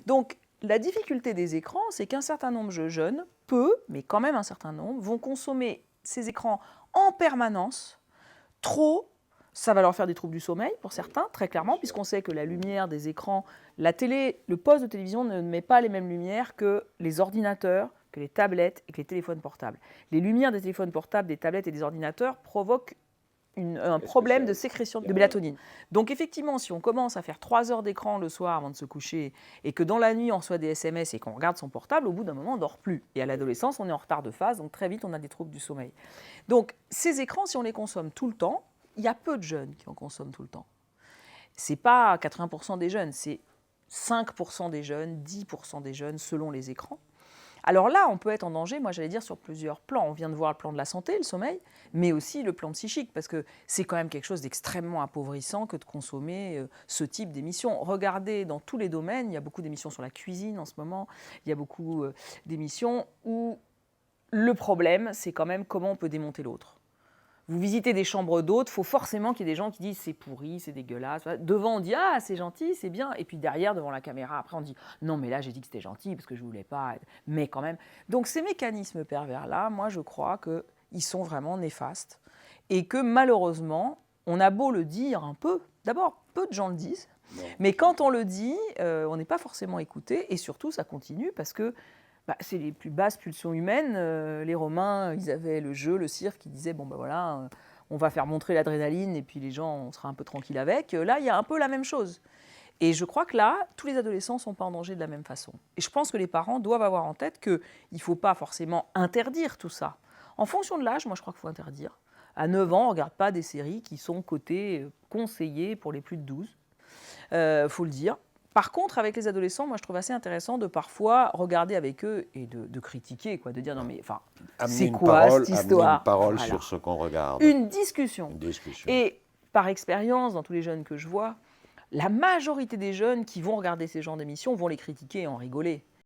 Donc, la difficulté des écrans, c'est qu'un certain nombre de jeunes, peu, mais quand même un certain nombre, vont consommer ces écrans en permanence, trop. Ça va leur faire des troubles du sommeil pour certains, très clairement, puisqu'on sait que la lumière des écrans, la télé, le poste de télévision ne met pas les mêmes lumières que les ordinateurs, que les tablettes et que les téléphones portables. Les lumières des téléphones portables, des tablettes et des ordinateurs provoquent un problème de sécrétion de mélatonine. Donc effectivement, si on commence à faire 3 heures d'écran le soir avant de se coucher et que dans la nuit on reçoit des SMS et qu'on regarde son portable, au bout d'un moment on ne dort plus. Et à l'adolescence, on est en retard de phase, donc très vite on a des troubles du sommeil. Donc ces écrans, si on les consomme tout le temps, il y a peu de jeunes qui en consomment tout le temps. Ce n'est pas 80% des jeunes, c'est 5% des jeunes, 10% des jeunes selon les écrans. Alors là, on peut être en danger, moi j'allais dire, sur plusieurs plans. On vient de voir le plan de la santé, le sommeil, mais aussi le plan psychique, parce que c'est quand même quelque chose d'extrêmement appauvrissant que de consommer ce type d'émissions. Regardez, dans tous les domaines, il y a beaucoup d'émissions sur la cuisine en ce moment, il y a beaucoup d'émissions où le problème, c'est quand même comment on peut démonter l'autre. Vous visitez des chambres d'hôtes, il faut forcément qu'il y ait des gens qui disent c'est pourri, c'est dégueulasse. Devant, on dit ah, c'est gentil, c'est bien. Et puis derrière, devant la caméra, après, on dit non, mais là, j'ai dit que c'était gentil parce que je ne voulais pas. Mais quand même. Donc, ces mécanismes pervers-là, moi, je crois qu'ils sont vraiment néfastes. Et que malheureusement, on a beau le dire un peu, d'abord, peu de gens le disent. Mais quand on le dit, on n'est pas forcément écouté. Et surtout, ça continue parce que c'est les plus basses pulsions humaines. Les Romains, ils avaient le jeu, le cirque, qui disaient, bon ben voilà, on va faire montrer l'adrénaline et puis les gens, on sera un peu tranquille avec. Là, il y a un peu la même chose. Et je crois que là, tous les adolescents ne sont pas en danger de la même façon. Et je pense que les parents doivent avoir en tête qu'il ne faut pas forcément interdire tout ça. En fonction de l'âge, moi je crois qu'il faut interdire. À 9 ans, on ne regarde pas des séries qui sont cotées conseillées pour les plus de 12. Faut le dire. Par contre, avec les adolescents, moi, je trouve assez intéressant de parfois regarder avec eux et de critiquer, quoi, de dire non mais, enfin, c'est quoi cette histoire ? Amener une parole Voilà. sur ce qu'on regarde. Une discussion. Une discussion. Et par expérience, dans tous les jeunes que je vois, la majorité des jeunes qui vont regarder ces genres d'émissions vont les critiquer et en rigoler.